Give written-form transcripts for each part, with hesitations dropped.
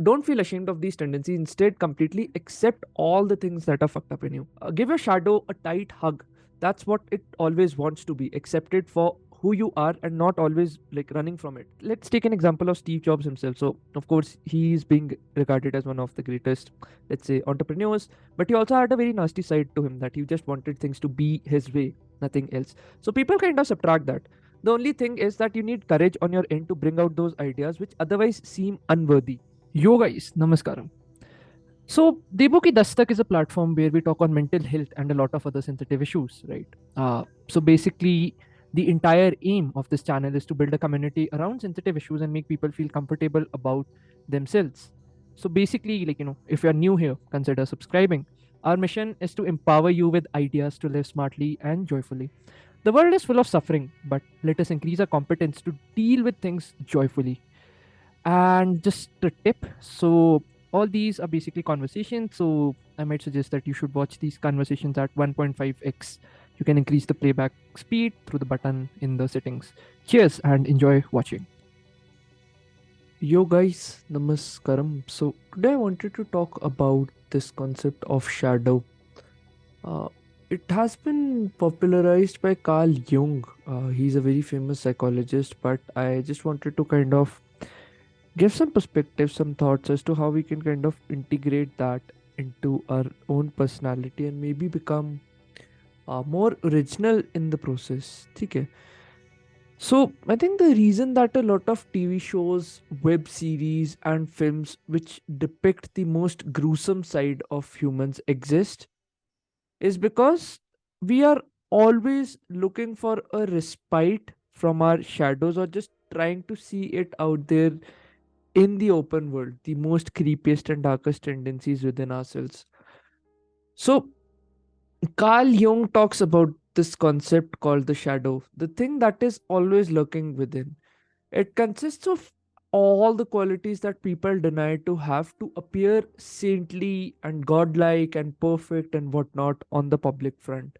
Don't feel ashamed of these tendencies. Instead, completely accept all the things that are fucked up in you. Give your shadow a tight hug. That's what it always wants to be. Accept it for who you are and not always like running from it. Let's take an example of Steve Jobs himself. So, of course, he's being regarded as one of the greatest, let's say, entrepreneurs, but he also had a very nasty side to him that he just wanted things to be his way, nothing else. So, people kind of subtract that. The only thing is that you need courage on your end to bring out those ideas which otherwise seem unworthy. Yo guys, namaskaram. So, Debukidastak is a platform where we talk on mental health and a lot of other sensitive issues, right? So basically, the entire aim of this channel is to build a community around sensitive issues and make people feel comfortable about themselves. So basically, if you're new here, consider subscribing. Our mission is to empower you with ideas to live smartly and joyfully. The world is full of suffering, but let us increase our competence to deal with things joyfully. And just a tip, so all these are basically conversations, so I might suggest that you should watch these conversations at 1.5x. You can increase the playback speed through the button in the settings. Cheers and enjoy watching. Yo guys, namaskaram. So today I wanted to talk about this concept of shadow. Uh, it has been popularized by Carl Jung. He's a very famous psychologist, but I just wanted to kind of give some perspective, some thoughts as to how we can kind of integrate that into our own personality and maybe become more original in the process. Okay. So I think the reason that a lot of TV shows, web series, and films which depict the most gruesome side of humans exist is because we are always looking for a respite from our shadows or just trying to see it out there in the open world, the most creepiest and darkest tendencies within ourselves. So Carl Jung talks about this concept called the shadow, the thing that is always lurking within. It consists of all the qualities that people deny to have to appear saintly and godlike and perfect and whatnot on the public front.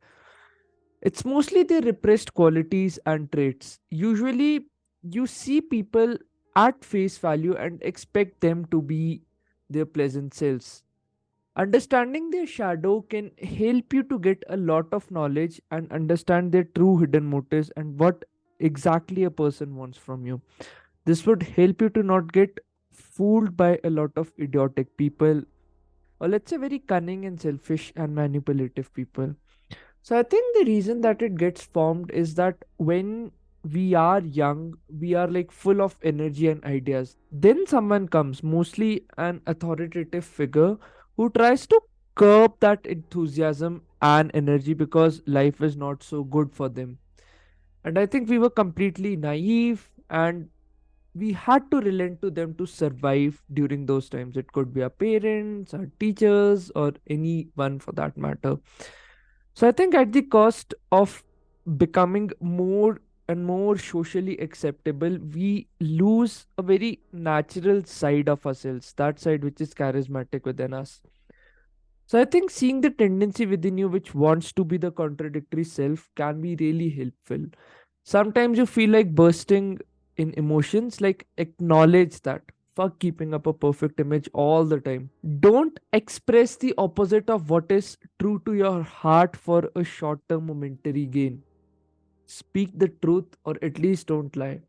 It's mostly the repressed qualities and traits. Usually, you see people at face value and expect them to be their pleasant selves. Understanding their shadow can help you to get a lot of knowledge and understand their true hidden motives and what exactly a person wants from you. This would help you to not get fooled by a lot of idiotic people, or let's say very cunning and selfish and manipulative people. So I think the reason that it gets formed is that when we are young, we are like full of energy and ideas. Then someone comes, mostly an authoritative figure, who tries to curb that enthusiasm and energy because life is not so good for them. And I think we were completely naive and we had to relent to them to survive during those times. It could be our parents, our teachers, or anyone for that matter. So I think at the cost of becoming more and more socially acceptable, we lose a very natural side of ourselves, that side which is charismatic within us. So I think seeing the tendency within you which wants to be the contradictory self can be really helpful. Sometimes you feel like bursting in emotions, like acknowledge that. Fuck keeping up a perfect image all the time. Don't express the opposite of what is true to your heart for a short term momentary gain. Speak the truth or at least don't lie.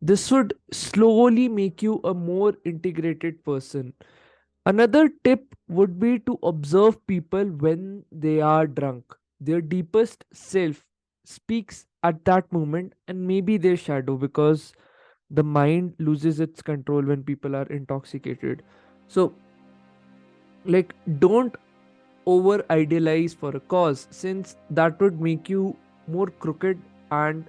This would slowly make you a more integrated person. Another tip would be to observe people when they are drunk. Their deepest self speaks at that moment and maybe their shadow because the mind loses its control when people are intoxicated. So, like, don't over idealize for a cause since that would make you more crooked and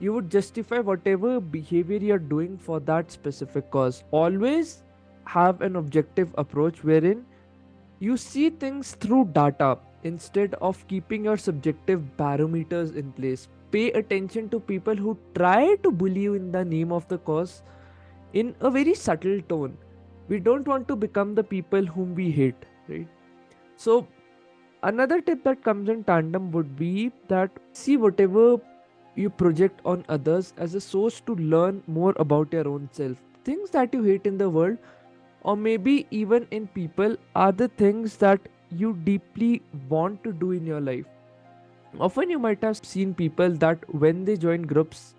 you would justify whatever behavior you're doing for that specific cause. Always have an objective approach wherein you see things through data instead of keeping your subjective barometers in place. Pay attention to people who try to bully you in the name of the cause in a very subtle tone. We don't want to become the people whom we hate, right? So, another tip that comes in tandem would be that see whatever you project on others as a source to learn more about your own self. Things that you hate in the world, or maybe even in people, are the things that you deeply want to do in your life. Often you might have seen people that when they join groups,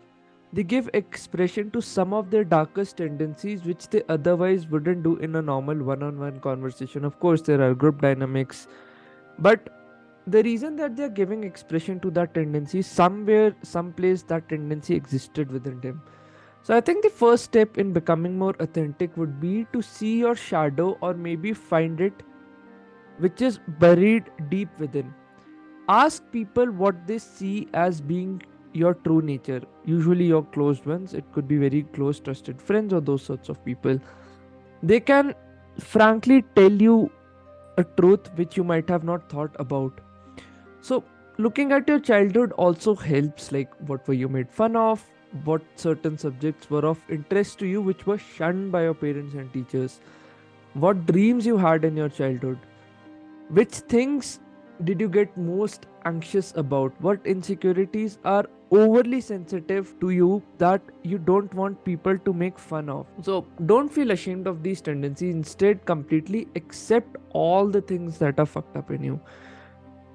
they give expression to some of their darkest tendencies which they otherwise wouldn't do in a normal one on one conversation. Of course, there are group dynamics, but the reason that they're giving expression to that tendency, somewhere, someplace, that tendency existed within them. So I think the first step in becoming more authentic would be to see your shadow, or maybe find it, which is buried deep within. Ask people what they see as being your true nature, usually your closed ones. It could be very close trusted friends or those sorts of people. They can frankly tell you a truth which you might have not thought about. So looking at your childhood also helps, like what were you made fun of, what certain subjects were of interest to you which were shunned by your parents and teachers, what dreams you had in your childhood, which things did you get most anxious about? What insecurities are overly sensitive to you that you don't want people to make fun of? So don't feel ashamed of these tendencies. Instead, completely accept all the things that are fucked up in you.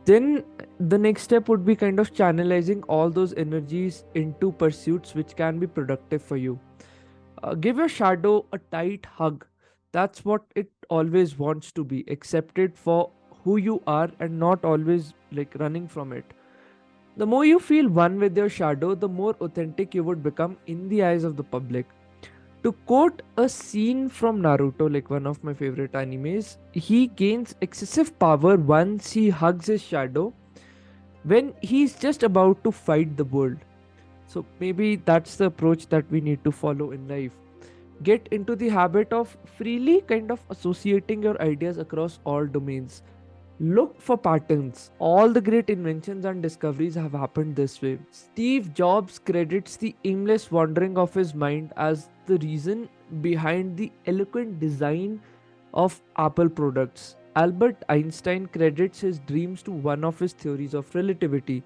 Then the next step would be kind of channelizing all those energies into pursuits which can be productive for you. Give your shadow a tight hug. That's what it always wants to be, accepted for who you are and not always like running from it. The more you feel one with your shadow, the more authentic you would become in the eyes of the public. To quote a scene from Naruto, like one of my favorite animes, he gains excessive power once he hugs his shadow when he's just about to fight the world. So maybe that's the approach that we need to follow in life. Get into the habit of freely kind of associating your ideas across all domains. Look for patterns. All the great inventions and discoveries have happened this way. Steve Jobs credits the aimless wandering of his mind as the reason behind the eloquent design of Apple products. Albert Einstein credits his dreams to one of his theories of relativity.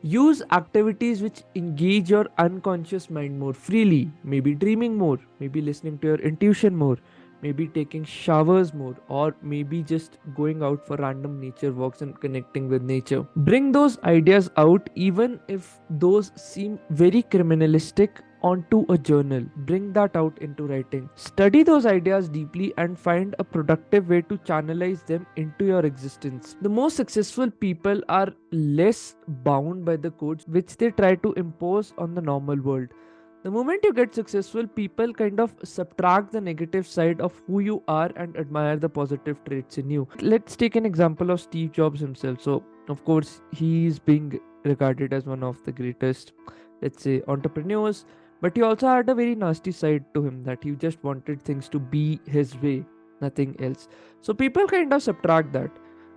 Use activities which engage your unconscious mind more freely, maybe dreaming more, maybe listening to your intuition more, maybe taking showers more, or maybe just going out for random nature walks and connecting with nature. Bring those ideas out, even if those seem very criminalistic, onto a journal. Bring that out into writing. Study those ideas deeply and find a productive way to channelize them into your existence. The most successful people are less bound by the codes which they try to impose on the normal world. The moment you get successful, people kind of subtract the negative side of who you are and admire the positive traits in you. Let's take an example of Steve Jobs himself. So, of course, he's being regarded as one of the greatest, let's say, entrepreneurs, but he also had a very nasty side to him, that he just wanted things to be his way, nothing else. So, people kind of subtract that.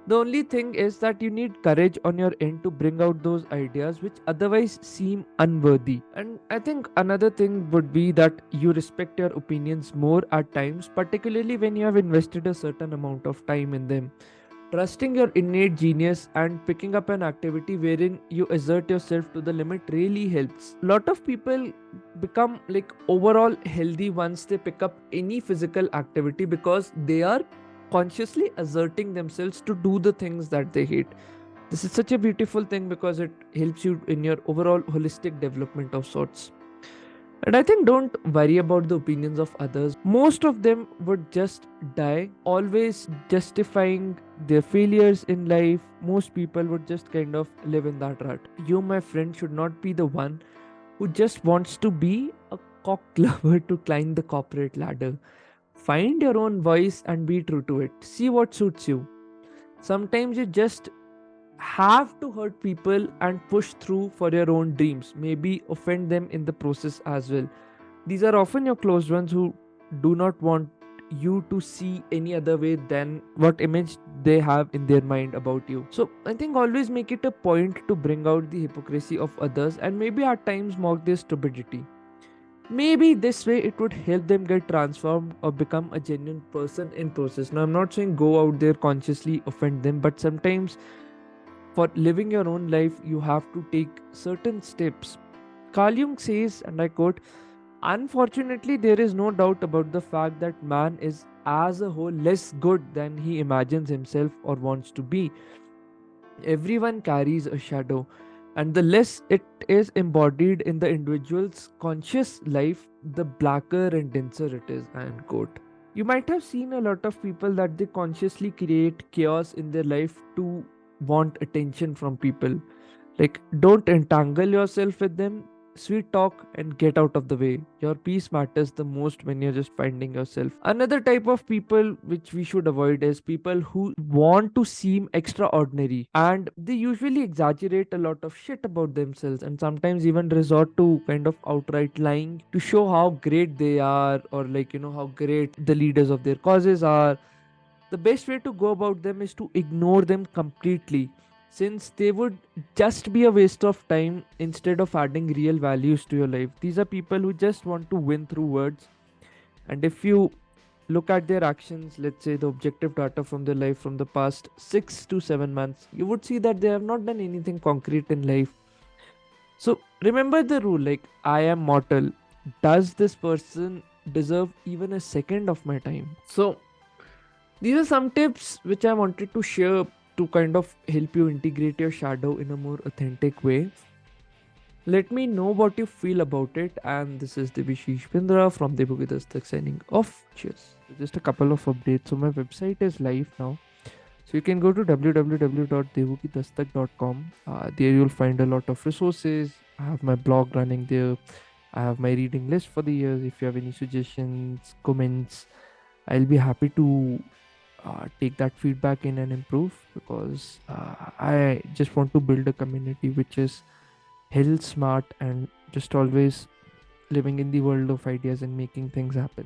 The only thing is that you need courage on your end to bring out those ideas which otherwise seem unworthy. And I think another thing would be that you respect your opinions more at times, particularly when you have invested a certain amount of time in them. Trusting your innate genius and picking up an activity wherein you assert yourself to the limit really helps. A lot of people become like overall healthy once they pick up any physical activity because they are consciously asserting themselves to do the things that they hate. This is such a beautiful thing because it helps you in your overall holistic development of sorts. And I think don't worry about the opinions of others. Most of them would just die, always justifying their failures in life. Most people would just kind of live in that rut. You, my friend, should not be the one who just wants to be a cock lover to climb the corporate ladder. Find your own voice and be true to it. See what suits you. Sometimes you just have to hurt people and push through for your own dreams, maybe offend them in the process as well. These are often your close ones who do not want you to see any other way than what image they have in their mind about you. So I think always make it a point to bring out the hypocrisy of others and maybe at times mock their stupidity. Maybe this way it would help them get transformed or become a genuine person in process. Now I'm not saying go out there consciously offend them, but sometimes for living your own life, you have to take certain steps. Carl Jung says, and I quote, Unfortunately, there is no doubt about the fact that man is as a whole less good than he imagines himself or wants to be. Everyone carries a shadow, and the less it is embodied in the individual's conscious life, the blacker and denser it is. And quote. You might have seen a lot of people that they consciously create chaos in their life to want attention from people. Like, don't entangle yourself with them. Sweet talk and get out of the way. Your peace matters the most when you're just finding yourself. Another type of people which we should avoid is people who want to seem extraordinary, and they usually exaggerate a lot of shit about themselves and sometimes even resort to kind of outright lying to show how great they are, or like, how great the leaders of their causes are. The best way to go about them is to ignore them completely, since they would just be a waste of time instead of adding real values to your life. These are people who just want to win through words, and if you look at their actions, let's say the objective data from their life from the past 6 to 7 months, you would see that they have not done anything concrete in life. So remember the rule, like, I am mortal. Does this person deserve even a second of my time? So these are some tips which I wanted to share to kind of help you integrate your shadow in a more authentic way. Let me know what you feel about it. And this is Debashish from Debukidastak signing off. Cheers. Just a couple of updates. So my website is live now. So you can go to www.debukidastak.com. There you'll find a lot of resources. I have my blog running there. I have my reading list for the years. If you have any suggestions, comments, I'll be happy to take that feedback in and improve, because I just want to build a community which is hell smart and just always living in the world of ideas and making things happen.